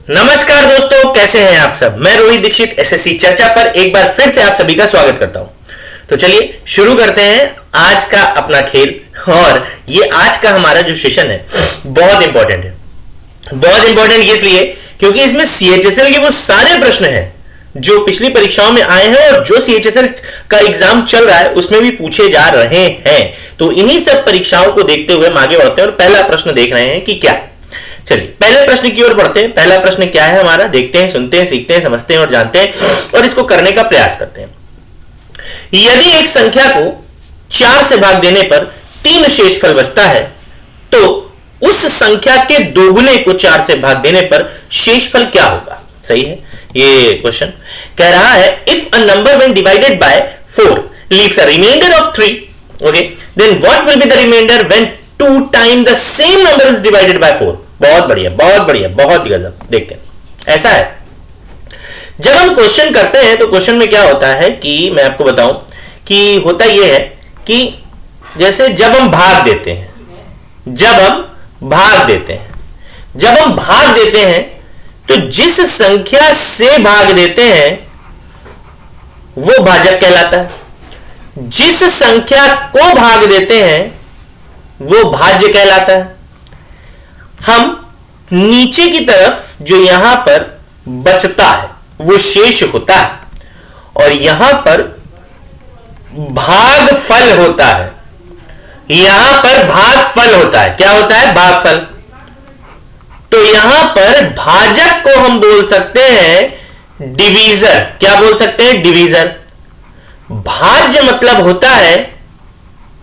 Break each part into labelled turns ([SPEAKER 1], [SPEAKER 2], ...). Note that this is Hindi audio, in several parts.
[SPEAKER 1] नमस्कार दोस्तों, कैसे हैं आप सब। मैं रोहित दीक्षित एसएससी चर्चा पर एक बार फिर से आप सभी का स्वागत करता हूं। तो चलिए शुरू करते हैं आज का अपना खेल। और ये आज का हमारा जो सेशन है बहुत इंपॉर्टेंट है। बहुत इंपॉर्टेंट इसलिए क्योंकि इसमें सीएचएसएल के वो सारे प्रश्न हैं जो पिछली परीक्षाओं में आए हैं और जो सीएचएसएल का एग्जाम चल रहा है उसमें भी पूछे जा रहे हैं। तो इन्हीं सब परीक्षाओं को देखते हुए हम आगे बढ़ते हैं और पहला प्रश्न देख रहे हैं कि क्या। चलिए पहले प्रश्न की ओर बढ़ते हैं। पहला प्रश्न क्या है हमारा, देखते हैं, सुनते हैं, सीखते हैं, समझते हैं और जानते हैं और इसको करने का प्रयास करते हैं। यदि एक संख्या को 4 से भाग देने पर 3 शेषफल बचता है तो उस संख्या के दोगुने को 4 से भाग देने पर शेषफल क्या होगा। सही है ये क्वेश्चन। कह रहा है if a number when divided by 4 leaves a remainder of 3, okay, then what will be the remainder when 2 time the same number is divided by 4। बहुत बढ़िया, बहुत बढ़िया, बहुत ही गजब। देखते हैं ऐसा है, जब हम क्वेश्चन करते हैं तो क्वेश्चन में क्या होता है कि मैं आपको बताऊं कि होता यह है कि जैसे जब हम भाग देते हैं, जब हम भाग देते हैं तो जिस संख्या से भाग देते हैं वो भाजक कहलाता है, जिस संख्या को भाग देते हैं वो भाज्य कहलाता है। हम नीचे की तरफ जो यहां पर बचता है वो शेष होता है और यहां पर भागफल होता है। यहां पर भागफल होता है। क्या होता है? भागफल। तो यहां पर भाजक को हम बोल सकते हैं डिवीजर। क्या बोल सकते हैं? डिवीजर। भाज्य मतलब होता है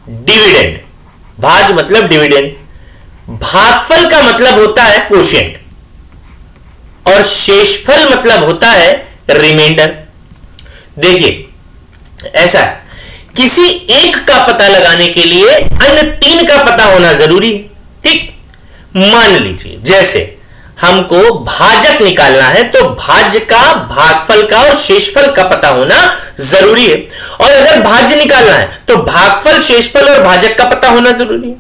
[SPEAKER 1] डिविडेंड। भाज्य मतलब डिविडेंड। भागफल का मतलब होता है कोशिएंट और शेषफल मतलब होता है रिमाइंडर। देखिए ऐसा है, किसी एक का पता लगाने के लिए अन्य 3 का पता होना जरूरी है। ठीक, मान लीजिए जैसे हमको भाजक निकालना है तो भाज्य का, भागफल का और शेषफल का पता होना जरूरी है। और अगर भाज्य निकालना है तो भागफल, शेषफल और भाजक का पता होना जरूरी है।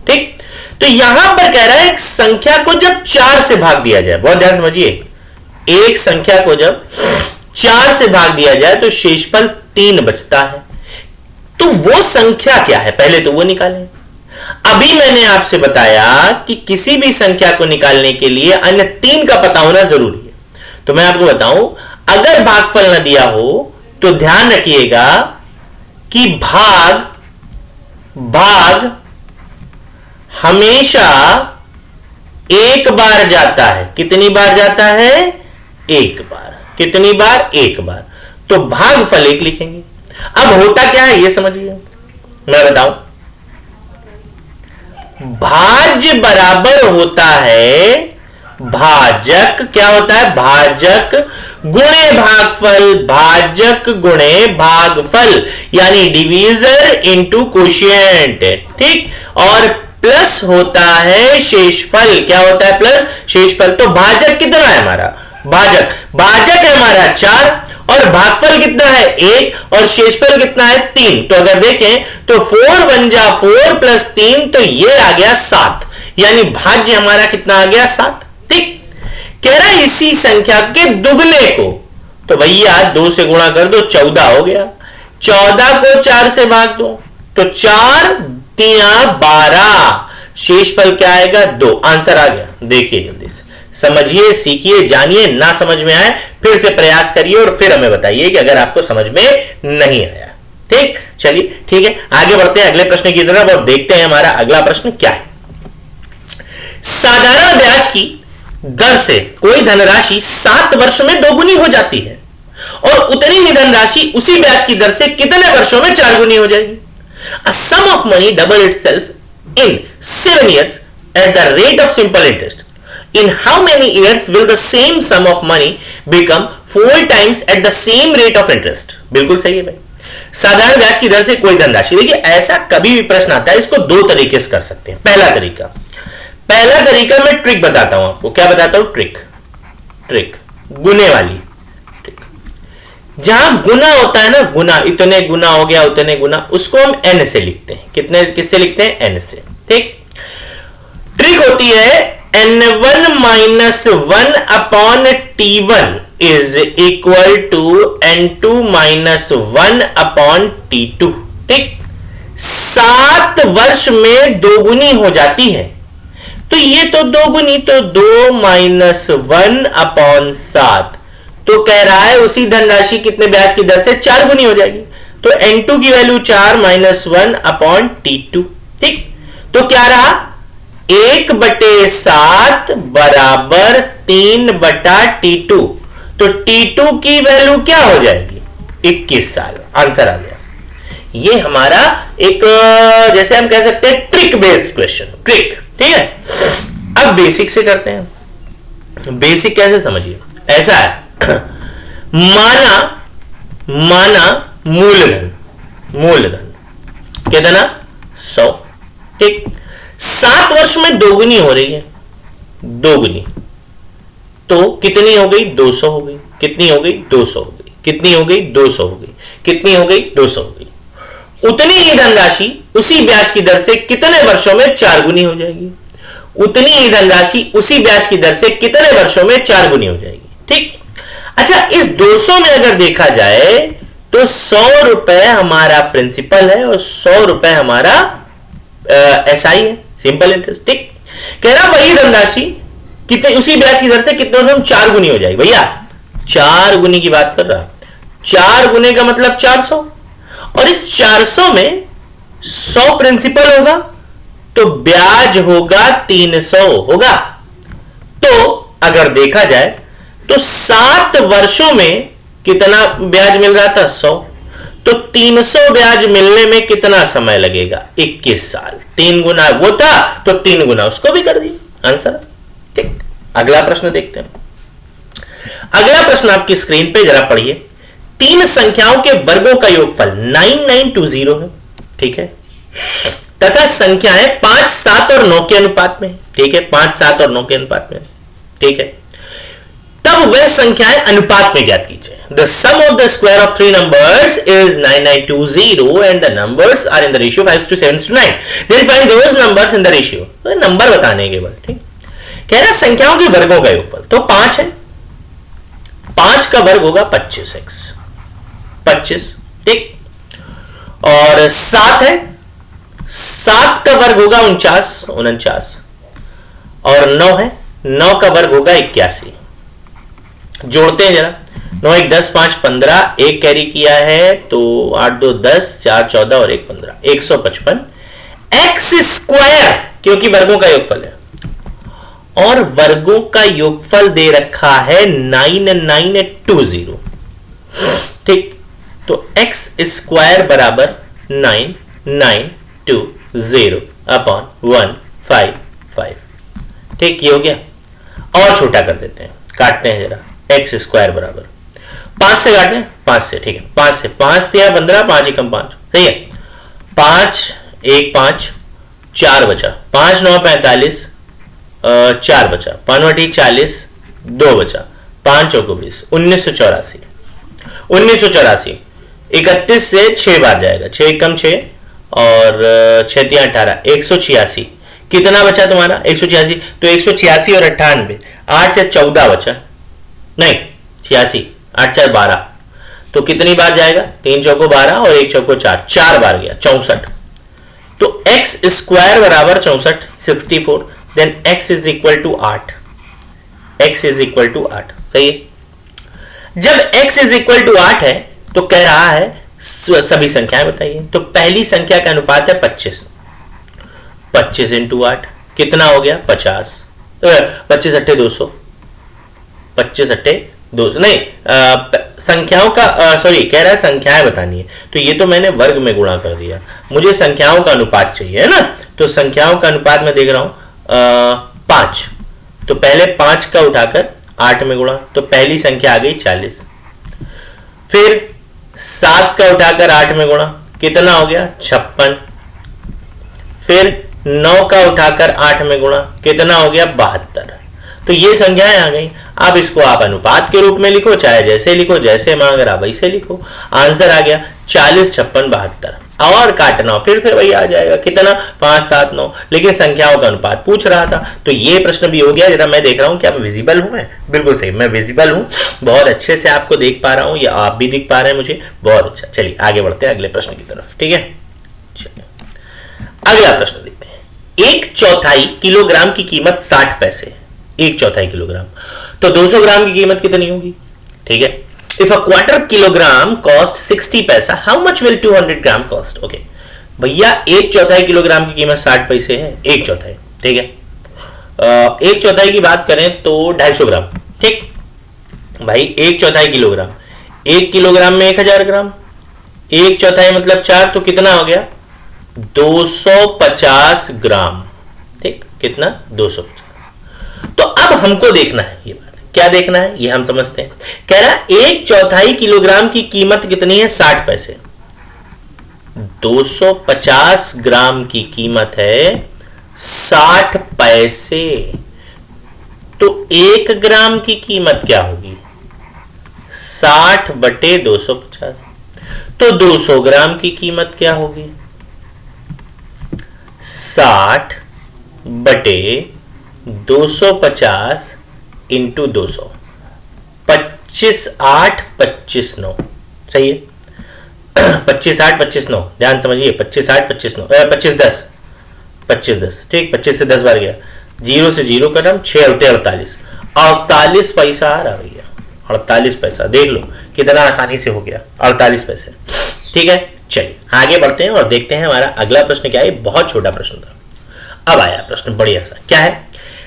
[SPEAKER 1] ठीक, तो यहां पर कह रहा है एक संख्या को जब 4 से भाग दिया जाए, बहुत ध्यान समझिए, एक संख्या को जब 4 से भाग दिया जाए तो शेषफल 3 बचता है। तो वो संख्या क्या है पहले तो वो निकालें। अभी मैंने आपसे बताया कि किसी भी संख्या को निकालने के लिए अन्य 3 का पता होना जरूरी है। तो मैं आपको बताऊं, अगर भागफल न दिया हो तो ध्यान रखिएगा कि भाग हमेशा एक बार जाता है। कितनी बार जाता है? एक बार। कितनी बार? एक बार। तो भागफल 1 लिखेंगे। अब होता क्या है ये समझिए, मैं बताऊं। भाज्य बराबर होता है भाजक। क्या होता है? भाजक गुणे भागफल। भाजक गुणे भागफल यानी डिवीजर इनटू कोशिएंट। ठीक, और प्लस होता है शेषफल। क्या होता है? प्लस शेषफल। तो भाजक कितना है हमारा? भाजक है हमारा 4 और भागफल कितना है? 1 और शेषफल कितना है? 3। तो अगर देखें तो 4 बन जा 4 प्लस 3 तो ये आ गया 7, यानी भाज्य हमारा कितना आ गया? 7। ठीक, कह रहा है इसी संख्या के दुगने को, तो भैया 2 से गुणा कर दो, 14 हो गया। 14 को 4 से भाग दो तो 4 3 12, शेषफल क्या आएगा? 2। आंसर आ गया। देखिए जल्दी से समझिए, सीखिए, जानिए। ना समझ में आए फिर से प्रयास करिए और फिर हमें बताइए कि अगर आपको समझ में नहीं आया। ठीक, चलिए ठीक है, आगे बढ़ते हैं अगले प्रश्न की तरफ और देखते हैं हमारा अगला प्रश्न क्या है। साधारण ब्याज की दर से कोई धनराशि 7 वर्ष में दोगुनी हो जाती है और उतनी ही धनराशि उसी ब्याज की दर से कितने वर्षों में 4 गुनी हो जाएगी? A sum of money double itself in 7 years at the rate of simple interest. In how many years will the same sum of money become 4 times at the same rate of interest? बिल्कुल सही है भाई। साधारण ब्याज की दर से कोई धनराशि, देखिए ऐसा कभी भी प्रश्न आता है, इसको 2 तरीके से कर सकते हैं। पहला तरीका मैं ट्रिक बताता हूं आपको। क्या बताता हूं? ट्रिक गुने वाली। जहां गुना होता है ना, गुना, इतने गुना हो गया, उतने गुना, उसको हम n से लिखते हैं। किससे लिखते हैं? n से। ठीक, ट्रिक होती है N1 minus 1 upon T1 is equal to N2 minus 1 upon T2। ठीक, 7 वर्ष में दोगुनी हो जाती है, तो ये तो दोगुनी, तो 2 माइनस 1 अपॉन 7, तो कह रहा है उसी धनराशि कितने ब्याज की दर से 4 गुनी हो जाएगी। तो N2 की वैल्यू 4 माइनस 1 अपॉन T2। ठीक, तो क्या रहा, 1/7 बराबर 3 T2। तो T2 की वैल्यू क्या हो जाएगी, 21 साल। आंसर आ गया। ये हमारा एक जैसे हम कह सकते हैं ट्रिक बेस्ड क्वेश्चन, ट्रिक। ठीक है, अब बेसिक से करते हैं। बेसिक कैसे समझिए, ऐसा है, माना मूलधन कितना, 100। ठीक, 7 वर्ष में दोगुनी हो रही है, दोगुनी, तो कितनी हो गई, 200 हो गई। कितनी हो गई, 200 हो गई। कितनी हो गई, 200 हो गई। कितनी हो गई, 200 हो गई। उतनी ही धनराशि उसी ब्याज की दर से कितने वर्षों में 4 गुनी हो जाएगी। उतनी ही धनराशि उसी ब्याज की दर से कितने वर्षों में 4 गुनी हो जाएगी। ठीक, अच्छा, इस 200 में अगर देखा जाए तो 100 रुपए हमारा प्रिंसिपल है और 100 रुपए हमारा SI है, सिंपल इंटरेस्ट। ठीक, कह रहा वही धनराशि कितने उसी ब्याज की दर से कितने वर्षों में 4 गुनी हो जाएगी। भैया 4 गुनी की बात कर रहा, 4 गुने का मतलब 400, और इस 400 में 100 प्रिंसिपल होगा तो ब्याज होगा 300 होगा। तो अगर देखा जाए तो 7 वर्षों में कितना ब्याज मिल रहा था, 100, तो 300 ब्याज मिलने में कितना समय लगेगा, 21 साल। 3 गुना वो था तो 3 गुना उसको भी कर दिया, आंसर। ठीक, अगला प्रश्न देखते हैं। अगला प्रश्न आपकी स्क्रीन पे जरा पढ़िए। 3 संख्याओं के वर्गों का योगफल 9920 है। ठीक है, तथा संख्याएं 5, 7 और 9 के अनुपात में। ठीक है, 5, 7 और 9 के अनुपात में। ठीक है, तब वह संख्याएं अनुपात में ज्ञात कीजिए। The sum of the square of 3 numbers is 9920 and the numbers are in the ratio 5:7:9. Then find those numbers in the ratio. तो नंबर बताने के बाद, ठीक, कह रहा संख्याओं के वर्गों का योगफल तो 5 है, 5 का वर्ग होगा 25x, 25। ठीक, और 7 है, 7 का वर्ग होगा 49, और 9 है, 9 का वर्ग होगा 81। जोड़ते हैं जरा, 9 1 10 5 15, एक कैरी किया है तो 8 2 10, 4 14 और 1 15, 155 एक्स स्क्वायर, क्योंकि वर्गों का योगफल है, और वर्गों का योगफल दे रखा है 9920। ठीक, तो एक्स स्क्वायर बराबर 9920 अपॉन 155। ठीक, ये हो गया। और छोटा कर देते हैं, काटते हैं जरा। एक्स स्क्वायर बराबर 5 से काटते हैं, 5 से। ठीक है, 5 से 5 दिया 15, 5 एकम 5, सही है। 5 1 5, 4 बचा, 5 9 45, 4 बचा, 5 8 40, 2 बचा, 5 चौको 20, 1984। 1984 31 से 6 बार जाएगा, 6 एकम 6 और 6 3 18, 186। कितना बचा तुम्हारा, 186। तो 186 और 98, 8 से 14 बचा, नहीं 86, 8 4 12, तो कितनी बार जाएगा, 3 चौको 12 और 1 चौको 4, 4 बार गया, 64। तो एक्स स्क्वायर बराबर 64, 64। Then X is equal to 8, X is equal to 8, सही है। जब एक्स इज इक्वल टू 8 है तो कह रहा है सभी संख्याएं बताइए। तो पहली संख्या का अनुपात है 25, 25 इंटू 8 कितना हो गया, 50। 25 अट्ठे 200, 25 अट्ठे 200, नहीं संख्याओं का सॉरी, कह रहा है संख्याएं बतानी है, तो ये तो मैंने वर्ग में गुणा कर दिया, मुझे संख्याओं का अनुपात चाहिए, है ना। तो संख्याओं का अनुपात में देख रहा हूं 5, तो पहले 5 का उठाकर 8 में गुणा, तो पहली संख्या आ गई 40। फिर 7 का उठाकर 8 में गुणा, कितना हो गया, 56। फिर 9 का उठाकर 8 में गुणा, कितना हो गया, 72। तो ये संख्याएं आ गई। अब इसको आप अनुपात के रूप में लिखो, चाहे जैसे लिखो, जैसे मांग रहा वैसे लिखो। आंसर आ गया 40 56 72। और काटना, फिर से वही आ जाएगा कितना 5 7 9, लेकिन संख्याओं का अनुपात पूछ रहा था। तो ये प्रश्न भी हो गया। जरा मैं देख रहा हूं क्या मैं विजिबल हूं, मैं बिल्कुल सही, मैं विजिबल हूं, बहुत अच्छे से आपको देख पा रहा हूं, या आप भी दिख पा रहे हैं मुझे, बहुत अच्छा। चलिए आगे बढ़ते हैं अगले प्रश्न की तरफ, ठीक है। चलिए अगला प्रश्न देखते हैं। 1/4 किलोग्राम की कीमत 60 पैसे है, 1/4 किलोग्राम, तो 200 ग्राम की कीमत कितनी होगी, ठीक है। If a quarter kilogram cost 60 पैसा, how much will 200 gram cost? Okay भैया 1/4 किलोग्राम की कीमत 60 पैसे है, 1/4, ठीक है। 1/4 की बात करें तो 250 ग्राम, ठीक भाई। 1/4 किलोग्राम, 1 किलोग्राम में 1000 ग्राम, 1/4 मतलब 4, तो कितना हो गया 250 ग्राम, ठीक, कितना 250। तो अब हमको देखना है ये बात, क्या देखना है ये हम समझते हैं। कह रहा 1/4 किलोग्राम की कीमत कितनी है 60 पैसे, 250 ग्राम की कीमत है 60 पैसे, तो 1 ग्राम की कीमत क्या होगी 60 बटे 250, तो 200 ग्राम की कीमत क्या होगी 60 बटे 250 इंटू 200, 25 8 25 9, सही है। 25 8 25 9, ध्यान समझिए, 25 8 25 9, 25 10 25 10, ठीक, 25 से 10 बार गया, 0 से 0 कदम, 6 × 48, 48 पैसा आ रहा भैया, 48 पैसा, देख लो कितना आसानी से हो गया 48 पैसे, ठीक है। चलिए आगे बढ़ते हैं और देखते हैं हमारा अगला प्रश्न क्या है। बहुत छोटा प्रश्न था, अब आया प्रश्न बढ़िया सा, क्या है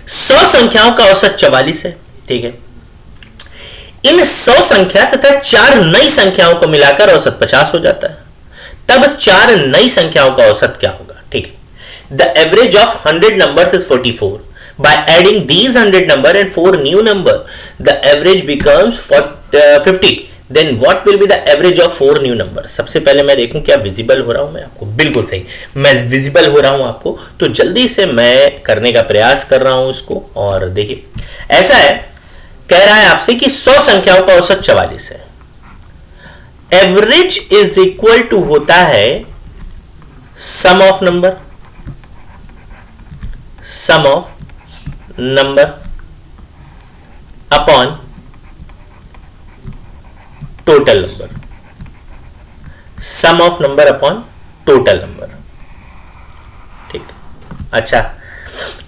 [SPEAKER 1] 100 संख्याओं का औसत 44 है, ठीक है। इन 100 संख्या तथा 4 नई संख्याओं को मिलाकर औसत 50 हो जाता है, तब 4 नई संख्याओं का औसत क्या होगा, ठीक है। The average of 100 numbers is 44, by adding these 100 number and 4 new number the average becomes 50, then what will be the average of 4 new number. सबसे पहले मैं देखूं क्या विजिबल हो रहा हूं मैं आपको, बिल्कुल सही, मैं विजिबल हो रहा हूं आपको, तो जल्दी से मैं करने का प्रयास कर रहा हूं इसको। और देखिए ऐसा है, कह रहा है आपसे कि 100 संख्याओं का औसत 44 है, एवरेज इज इक्वल टू होता है sum of number, sum of number upon total number, sum of number upon total number, ठीक। अच्छा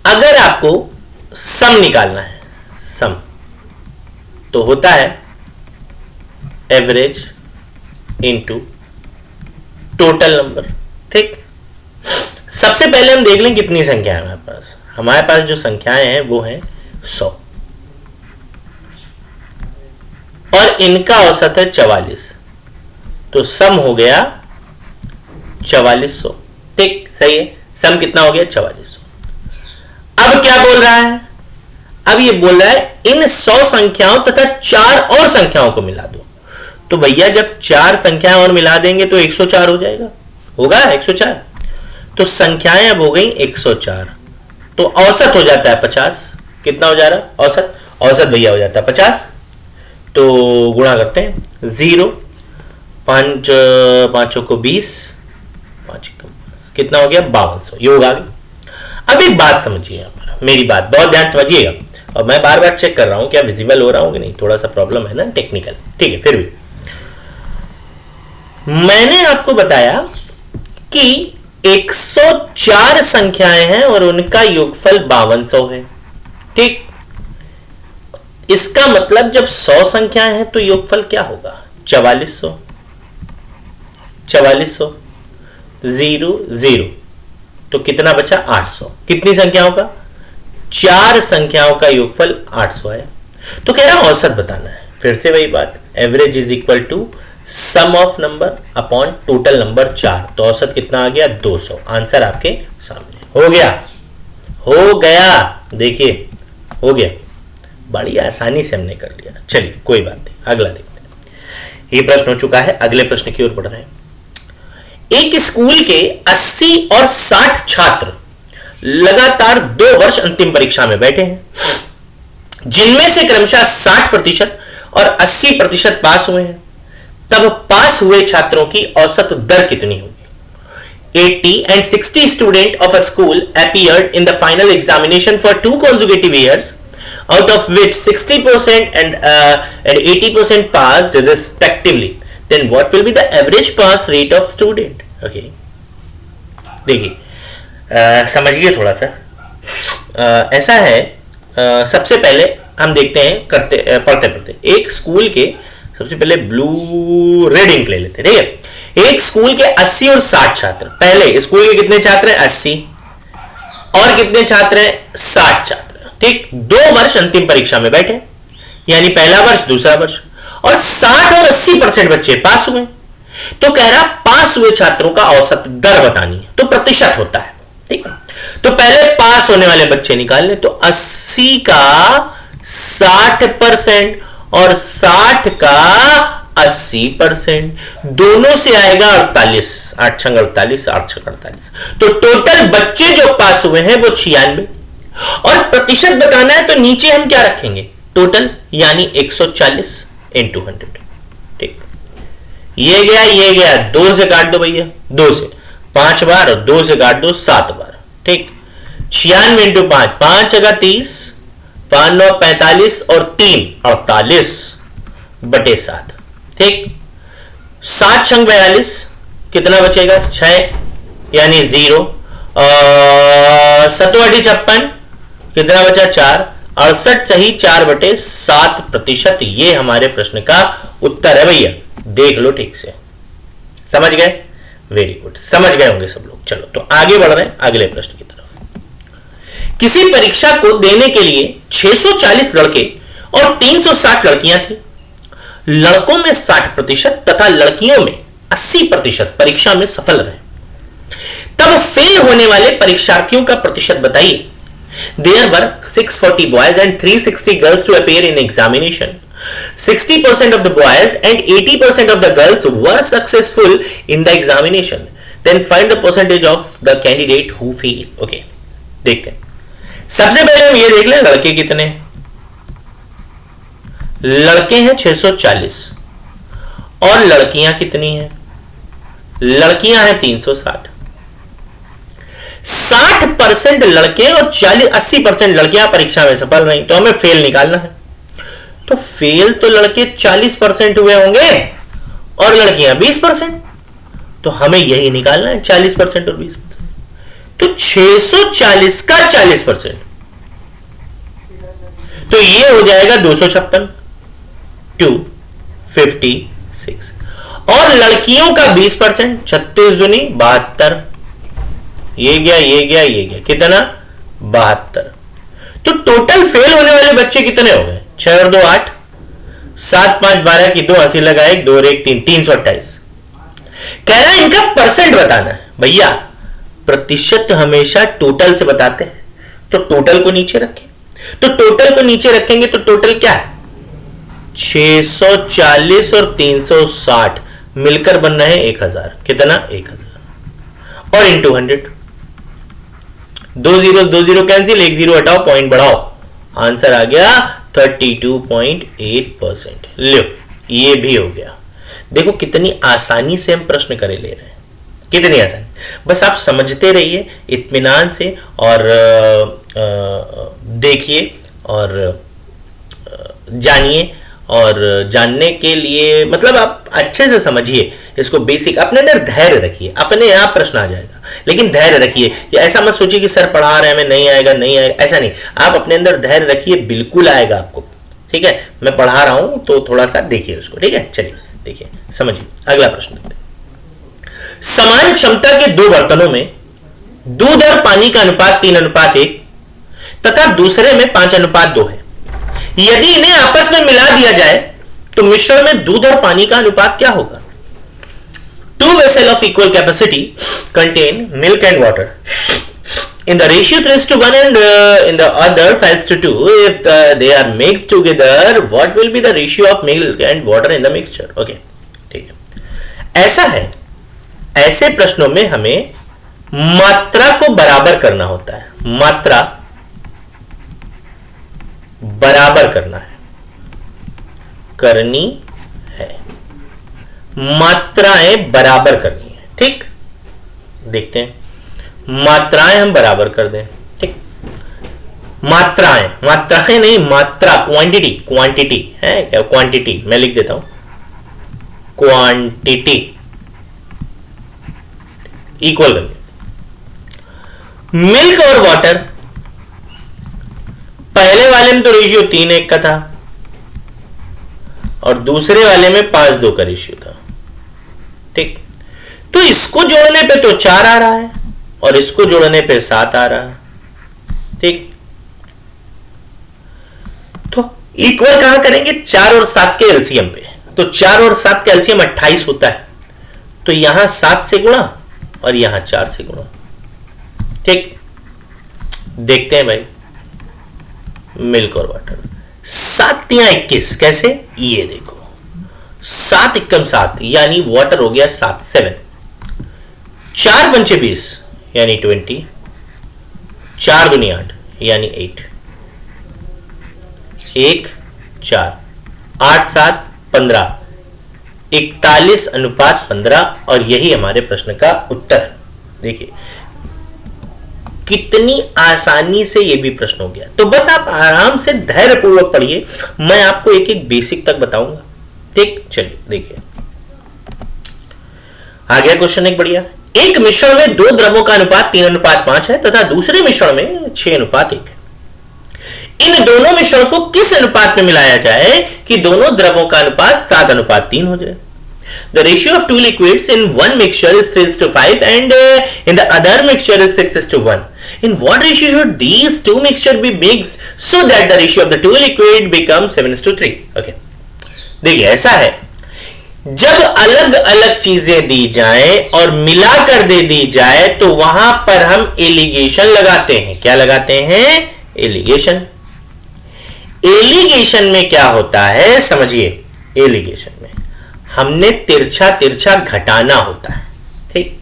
[SPEAKER 1] अगर आपको सम निकालना है, सम तो होता है एवरेज इंटू टोटल नंबर, ठीक। सबसे पहले हम देख लें कितनी संख्या है हमारे पास। हमारे पास जो संख्याएं हैं वो हैं 100 और इनका औसत है 44, तो सम हो गया 4400, ठीक, सही है। सम कितना हो गया 4400। अब क्या बोल रहा है, अब ये बोल रहा है इन 100 संख्याओं तथा 4 और संख्याओं को मिला दो। तो भैया जब 4 संख्याएं और मिला देंगे तो 104 हो जाएगा, होगा 104, तो संख्याएं अब हो गई 104, तो औसत हो जाता है 50। कितना हो जा रहा है औसत, औसत भैया हो जाता है 50, तो गुणा करते हैं 0, 5 5 को 20, 5 कितना हो गया 5200, ये होगा। अब एक बात समझिए यहाँ पर, मेरी बात बहुत ध्यान समझिएगा, और मैं बार बार चेक कर रहा हूं क्या विजिबल हो रहा हूं कि नहीं, थोड़ा सा प्रॉब्लम है ना टेक्निकल, ठीक है। फिर भी मैंने आपको बताया कि 104 संख्याएं हैं और उनका योगफल 5200 है, ठीक। इसका मतलब जब 100 संख्याएं हैं तो योगफल क्या होगा 4400, 4400 0 0, तो कितना बचा 800। कितनी संख्याओं का 4 संख्याओं का योगफल 800 है। तो कह रहा औसत बताना है, फिर से वही बात, average is equal to sum of number upon total number 4, तो औसत कितना आ गया 200। आंसर आपके सामने हो गया, हो गया, देखिए हो गया, बड़ी आसानी से हमने कर लिया। चलिए कोई बात नहीं, अगला देखते हैं। ये प्रश्न हो चुका है, अगले प्रश्न की ओर बढ़ रहे हैं। एक स्कूल के 80 और 60 छात्र लगातार 2 वर्ष अंतिम परीक्षा में बैठे हैं, जिनमें से क्रमशः 60% और 80% पास हुए हैं, तब पास हुए छात्रों की औसत दर कितनी होगी। 80 and 60 students of a school appeared in the final examination for 2 consecutive years, out of which 60% and 80% passed respectively, then what will be the average pass rate of student? Okay, देखिए समझिए थोड़ा सा। ऐसा है, सबसे पहले हम देखते हैं करते पढ़ते पढ़ते एक स्कूल के, सबसे पहले ब्लू रेड इंक ले लेते हैं, ठीक है। एक स्कूल के 80 और 60 छात्र, पहले स्कूल के कितने छात्र हैं? 80, और कितने छात्र हैं? 60 छात्र, ठीक। 2 वर्ष अंतिम परीक्षा में बैठे, यानी पहला वर्ष दूसरा वर्ष, और 60 और 80% बच्चे पास हुए। तो कह रहा पास हुए छात्रों का औसत दर बतानी है, तो प्रतिशत होता है, ठीक है। तो पहले पास होने वाले बच्चे निकाल ले, तो 80 का 60% और 60 का 80%, दोनों से आएगा 48, 8 छंग 48, 8 छंग 48। तो टोटल बच्चे जो पास हुए हैं वो 96, और प्रतिशत बताना है तो नीचे हम क्या रखेंगे? टोटल, यानी 140 into 100, ठीक। ये गया 2 से काट दो भैया, 2 से 5 बार, और 2 से काट दो 7 बार, ठीक। 96 into 5, 5 जगह 30, 5 9 45, और 3 48 बटे 7, ठीक। 7 छंग 42, कितना बचेगा? 6, यानी 0, और 7 8 56, कितना बचा? 4, 68 सही 4 बटे 7%। ये हमारे प्रश्न का उत्तर है भैया, देख लो ठीक से। समझ गए? वेरी गुड, समझ गए होंगे सब लोग। चलो तो आगे बढ़ रहे हैं अगले प्रश्न की तरफ। किसी परीक्षा को देने के लिए 640 लड़के और 360 लड़कियां थी। लड़कों में 60% तथा लड़कियों में 80% परीक्षा में सफल रहे। तब फेल होने वाले परीक्षार्थियों का प्रतिशत बताइए। There were 640 boys and 360 girls to appear in examination. 60% of the boys and 80% of the girls were successful in the examination. Then find the percentage of the candidate who failed. Okay, देखते हैं। सबसे पहले हम ये देख लें लड़के कितने हैं। लड़के हैं 640 और लड़कियां कितनी हैं? लड़कियां हैं 360। 60% लड़के और 80% लड़कियां परीक्षा में सफल रही, तो हमें फेल निकालना है। तो फेल तो लड़के 40% हुए होंगे और लड़कियां 20%, तो हमें यही निकालना है 40% और 20%। तो 640 का 40%, तो ये हो जाएगा 256, 256, और लड़कियों का 20%, 36 दूनी 72, ये गया, कितना? 72। तो टोटल फेल होने वाले बच्चे कितने हो गए? 6 और 2 8, 7 5 12 की 2 80 लगाए, 2 और 1 3, 328। कह रहा है इनका परसेंट बताना है। भैया प्रतिशत हमेशा टोटल से बताते हैं, तो टोटल को नीचे रखें। तो टोटल को नीचे रखेंगे तो टोटल क्या है? 640 और 360 मिलकर बन रहे हैं 1000। कितना? 1000, और इंटू 100। 2 0 कैंसिल, 1 0 हटाओ, पॉइंट बढ़ाओ, आंसर आ गया 32.8%। लो ये भी हो गया। देखो कितनी आसानी से हम प्रश्न करे ले रहे हैं, कितनी आसानी। बस आप समझते रहिए इत्मीनान से, और देखिए और जानिए, और जानने के लिए मतलब आप अच्छे से समझिए इसको। बेसिक अपने अंदर धैर्य रखिए, अपने आप प्रश्न आ जाएगा, लेकिन धैर्य रखिए। या ऐसा मत सोचिए कि सर पढ़ा रहे हैं हमें नहीं आएगा, ऐसा नहीं। आप अपने अंदर धैर्य रखिए, बिल्कुल आएगा आपको, ठीक है। मैं पढ़ा रहा हूं तो थोड़ा सा देखिए उसको, ठीक है। चलिए देखिए, समझिए अगला प्रश्न देखते हैं। समान क्षमता के 2 बर्तनों में दूध और पानी का अनुपात 3:1 तथा दूसरे में 5:2 है। यदि इन्हें आपस में मिला दिया जाए तो मिश्रण में दूध और पानी का अनुपात क्या होगा? 2 vessels of equal capacity contain milk and water. In the ratio 3:1 and in the other 5:2, if they are mixed together, what will be the ratio of milk and water in the mixture? Okay, ठीक है। ऐसा है, ऐसे प्रश्नों में हमें मात्रा को बराबर करना होता है। मात्रा बराबर करना है, करनी है, मात्राएं बराबर करनी है, ठीक। देखते हैं, मात्राएं हम बराबर कर दें। ठीक, मात्राएं, मात्राएं नहीं, मात्रा, क्वांटिटी, क्वांटिटी है क्या, क्वांटिटी मैं लिख देता हूं, क्वांटिटी इक्वल करके मिल्क और वाटर, पहले वाले में तो रेशियो 3:1 का था और दूसरे वाले में 5:2 का रेशियो था। ठीक, तो इसको जोड़ने पे तो 4 आ रहा है और इसको जोड़ने पे 7 आ रहा है। ठीक, तो इक्वल कहां करेंगे, 4 और 7 के एलसीएम पे, तो 4 और 7 का एलसीएम 28 होता है, तो यहां 7 से गुणा और यहां 4 से गुणा। ठीक, देखते हैं भाई, मिल्क और वाटर, 7 या 21, कैसे, ये देखो 7 एकम 7 यानी वाटर हो गया 7, 7, 4 पंचे 20 यानी 20, 4 दूनी 8 यानी 8, 1 4, 8 7 15, 41:15 और यही हमारे प्रश्न का उत्तर है। देखिए कितनी आसानी से ये भी प्रश्न हो गया। तो बस आप आराम से धैर्यपूर्वक पढ़िए, मैं आपको एक एक बेसिक तक बताऊंगा। ठीक, चलिए देखिए आ गया क्वेश्चन एक बढ़िया। एक मिश्रण में 2 द्रवों का अनुपात 3:5 है तथा दूसरे मिश्रण में 6:1 है। इन दोनों मिश्रण को किस अनुपात में मिलाया जाए कि दोनों द्रवों का अनुपात 7:3 हो जाए। The ratio of two liquids in one mixture is 3:5 and in the other mixture is 6:1. In what ratio should these two mixtures be mixed so that the ratio of the two liquid becomes 7:3? Okay. देखिए ऐसा है, जब अलग अलग चीजें दी जाएं और मिलाकर दे दी जाए तो वहां पर हम एलिगेशन लगाते हैं। क्या लगाते हैं, एलिगेशन। एलिगेशन में क्या होता है समझिए, एलिगेशन में हमने तिरछा तिरछा घटाना होता है। ठीक,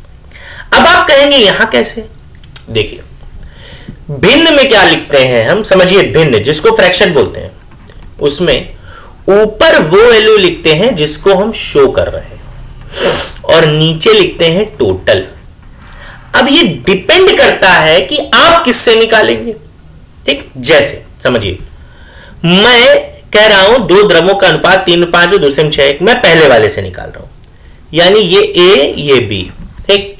[SPEAKER 1] अब आप कहेंगे यहां कैसे, देखिए भिन्न में क्या लिखते हैं हम, समझिए भिन्न जिसको फ्रैक्शन बोलते हैं, उसमें ऊपर वो वैल्यू लिखते हैं जिसको हम शो कर रहे हैं और नीचे लिखते हैं टोटल। अब ये डिपेंड करता है कि आप किससे निकालेंगे। ठीक, जैसे समझिए मैं कह रहा हूं 2 द्रवों का अनुपात 3:5 और दूसरे में 6:1, मैं पहले वाले से निकाल रहा हूं, यानी ये ए ये बी। ठीक,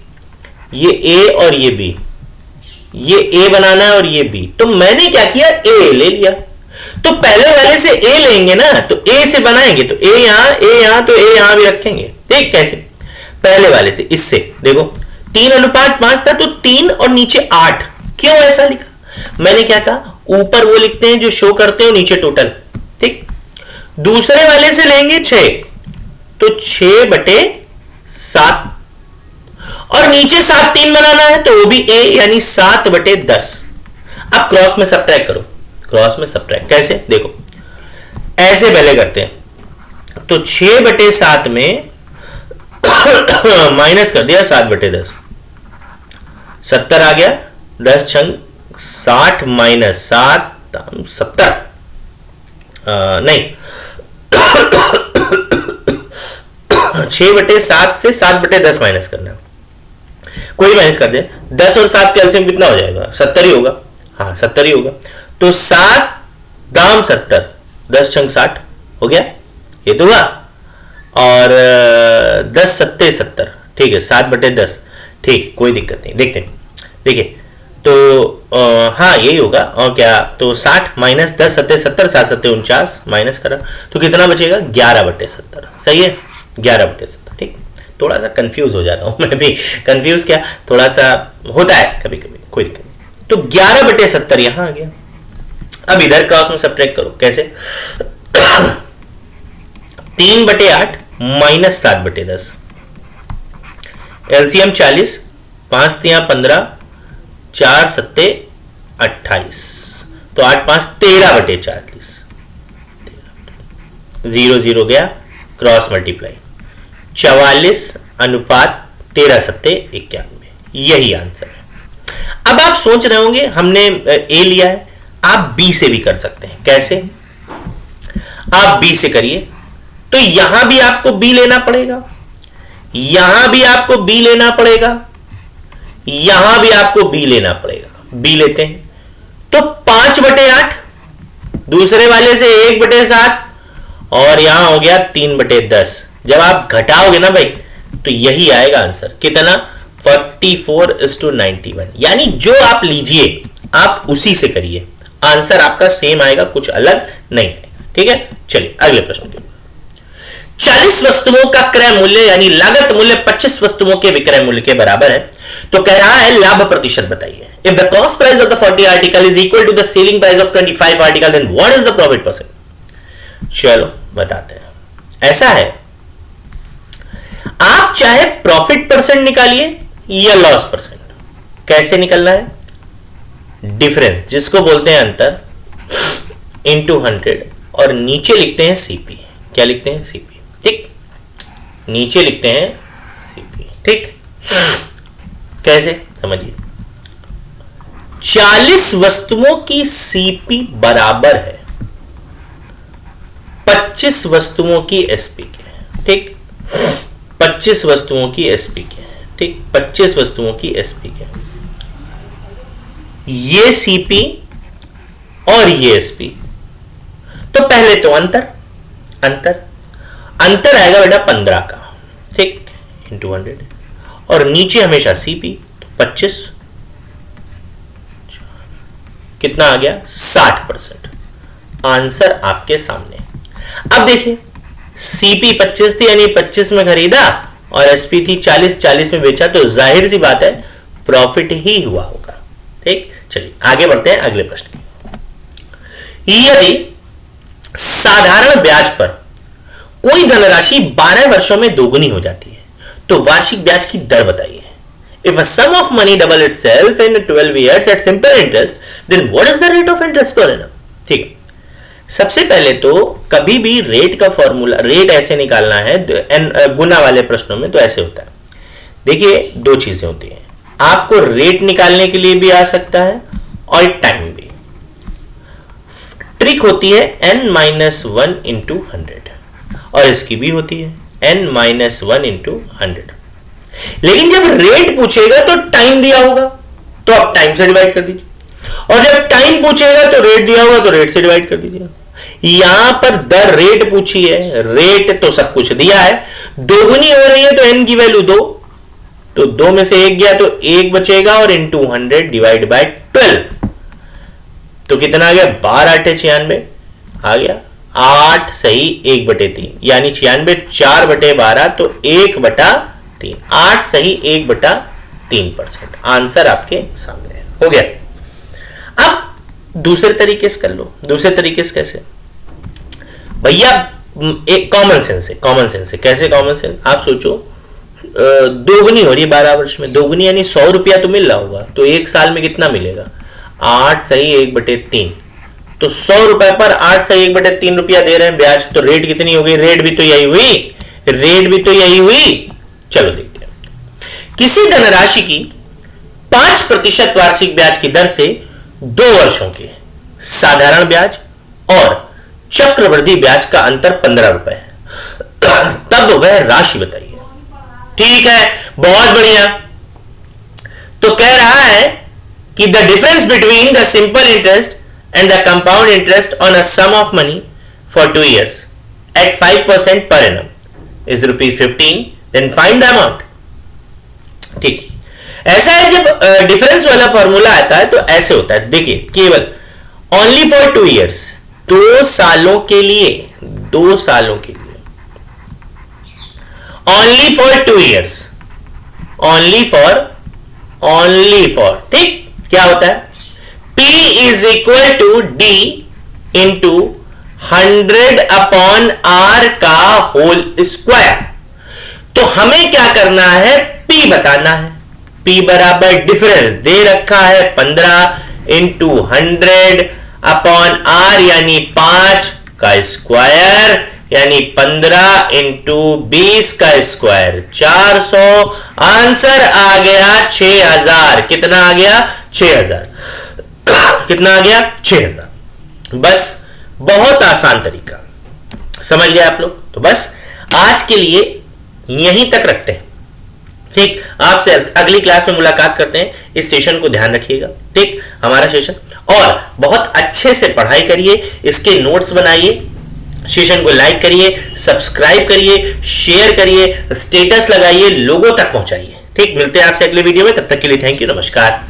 [SPEAKER 1] ये ए और ये बी, ये ए बनाना है और ये बी, तो मैंने क्या किया, ए ले लिया। तो पहले वाले से ए लेंगे ना, तो ए से बनाएंगे, तो ए यहां तो ए यहां भी रखेंगे। ठीक, कैसे, पहले वाले से, इससे देखो 3:5 था तो 3 और नीचे 8, क्यों ऐसा लिखा, मैंने क्या कहा, ऊपर वो लिखते हैं जो शो करते हैं, नीचे टोटल। ठीक, दूसरे वाले से लेंगे 6, तो 6/7 और नीचे 7 3 बनाना है तो वो भी ए यानी 7/10। अब क्रॉस में सब्ट्रैक्ट करो, क्रॉस में सब्ट्रैक्ट कैसे, देखो ऐसे पहले करते हैं, तो 6/7 में माइनस कर दिया 7/10, 70 आ गया, 10 छंग 60 माइनस 7 70, नहीं 6/7 से 7/10 माइनस करना, कोई माइनस कर दे, 10 और 7 का एलसीएम कितना हो जाएगा, 70 ही होगा। हाँ 70 ही होगा, तो 7 दाम 70, 10 छंग 60 हो गया, ये तो हुआ, और 10 सत्ते 70, ठीक है 7/10, ठीक कोई दिक्कत नहीं। देखते हैं, देखिए तो हाँ यही होगा, और क्या, तो 60 माइनस 10 सत्ते 70, 7 सत्ते 49 माइनस करा तो कितना बचेगा, 11/70। सही है, 11/70। ठीक, थोड़ा सा कंफ्यूज हो जाता हूं मैं भी, कंफ्यूज क्या, थोड़ा सा होता है कभी कभी, कोई दिक्कत नहीं। तो 11/70 यहां आ गया। अब इधर क्रॉस में सब्ट्रैक्ट करो, कैसे 3/8 माइनस 7/10, एलसीएम 40, 5 3 15, 4 सत्ते 28, तो 8 5 13/40, 0 0 गया, क्रॉस मल्टीप्लाई, 44:13 सत्ते 91, यही आंसर है। अब आप सोच रहे होंगे हमने ए लिया है, आप बी से भी कर सकते हैं। कैसे, आप बी से करिए, तो यहां भी आपको बी लेना पड़ेगा, यहां भी आपको बी लेना पड़ेगा, यहां भी आपको बी लेना पड़ेगा, बी लेते हैं तो 5/8, दूसरे वाले से 1/7 और यहां हो गया 3/10। जब आप घटाओगे ना भाई तो यही आएगा आंसर, कितना 44:91। यानी जो आप लीजिए आप उसी से करिए, आंसर आपका सेम आएगा, कुछ अलग नहीं है। ठीक है, चलिए अगले प्रश्न के। 40 वस्तुओं का क्रय मूल्य यानी लागत मूल्य 25 वस्तुओं के विक्रय मूल्य के बराबर है, तो कह रहा है लाभ प्रतिशत बताइए। If the cost price of the 40 article is equal to the selling price of 25 article, then what is the profit percent. चलो बताते हैं। ऐसा है, आप चाहे प्रॉफिट परसेंट निकालिए या लॉस परसेंट। कैसे निकलना है? डिफरेंस, जिसको बोलते हैं अंतर, इंटू 100 और नीचे लिखते हैं सीपी। क्या लिखते हैं? सीपी। ठीक, नीचे लिखते हैं सीपी। ठीक, कैसे समझिए, 40 वस्तुओं की सीपी बराबर है 25 वस्तुओं की एसपी के। ठीक, 25 वस्तुओं की एसपी के। ठीक, 25 वस्तुओं की एसपी के, ये सीपी और ये एसपी। तो पहले तो अंतर आएगा बेटा 15 का। ठीक, इंटू 100 और नीचे हमेशा सीपी, तो 25 कितना आ गया? 60%। आंसर आपके सामने। अब देखिए, सीपी 25 थी यानी 25 में खरीदा और एसपी थी 40 में बेचा, तो जाहिर सी बात है प्रॉफिट ही हुआ होगा। ठीक, चलिए आगे बढ़ते हैं अगले प्रश्न की। यदि साधारण ब्याज पर कोई धनराशि 12 वर्षों में दोगुनी हो जाती है तो वार्षिक ब्याज की दर बताइए। If a sum of money double itself in 12 years at simple interest, then what is the rate of interest per annum? ठीक है, सबसे पहले तो कभी भी रेट का फॉर्मूला, रेट ऐसे निकालना है गुना वाले प्रश्नों में तो ऐसे होता है। देखिए, दो चीजें होती हैं, आपको रेट निकालने के लिए भी आ सकता है और टाइम भी। ट्रिक होती है n-1 इंटू 100 और इसकी भी होती है n-1 इंटू 100। लेकिन जब रेट पूछेगा तो टाइम दिया होगा तो आप टाइम से डिवाइड कर दीजिए, और जब टाइम पूछेगा तो रेट दिया होगा तो रेट से डिवाइड कर दीजिए। यहां पर दर रेट पूछी है, रेट तो सब कुछ दिया है, दोगुनी हो रही है तो n की वैल्यू 2, तो 2 में से 1 गया तो 1 बचेगा और इंटू 100 डिवाइड बाय 12, तो कितना आ गया? 12×8 आ गया। 8 सही 1/3 यानी 96, 4/12 तो 1/3, 8 सही 1/3%। आंसर आपके सामने हो गया। अब दूसरे तरीके से कर लो। दूसरे तरीके से कैसे भैया? एक कॉमन सेंस है। कैसे कॉमन सेंस? आप सोचो, दोगुनी हो रही है 12 वर्ष में, दोगुनी यानी 100 रुपया तो मिल रहा होगा, तो एक साल में कितना मिलेगा? 8 सही 1/3, तो 100 रुपए पर 8 सही 1/3 रुपया दे रहे हैं ब्याज, तो रेट कितनी हो गई? रेट भी तो यही हुई। चलो देखते हैं। किसी धनराशि की 5% वार्षिक ब्याज की दर से 2 वर्षों के साधारण ब्याज और चक्रवृद्धि ब्याज का अंतर 15 रुपए है, तब वह राशि बताइए। ठीक है, बहुत बढ़िया। तो कह रहा है कि the difference between the simple interest and the compound interest on a sum of money for 2 years at 5% per annum is ₹15, then find the amount। ठीक, ऐसा है, जब डिफरेंस वाला फॉर्मूला आता है तो ऐसे होता है। देखिए, केवल ओनली फॉर 2 years, 2 सालों के लिए, only for 2 years, only for ठीक, क्या होता है? P is equal to D into 100/R का होल स्क्वायर। तो हमें क्या करना है? P बताना है। P बराबर डिफरेंस दे रखा है 15 इंटू 100/R यानी 5 का स्क्वायर, यानी 15 इंटू 20 का स्क्वायर 400। आंसर आ गया 6000। कितना आ गया? 6000। कितना आ गया? 6000। बस, बहुत आसान तरीका, समझ गए आप लोग? तो बस आज के लिए यहीं तक रखते हैं, ठीक, आपसे अगली क्लास में मुलाकात करते हैं। इस सेशन को ध्यान रखिएगा, ठीक, हमारा सेशन, और बहुत अच्छे से पढ़ाई करिए, इसके नोट्स बनाइए, सेशन को लाइक करिए, सब्सक्राइब करिए, शेयर करिए, स्टेटस लगाइए, लोगों तक पहुंचाइए। ठीक, मिलते हैं आपसे अगले वीडियो में, तब तक के लिए थैंक यू, नमस्कार।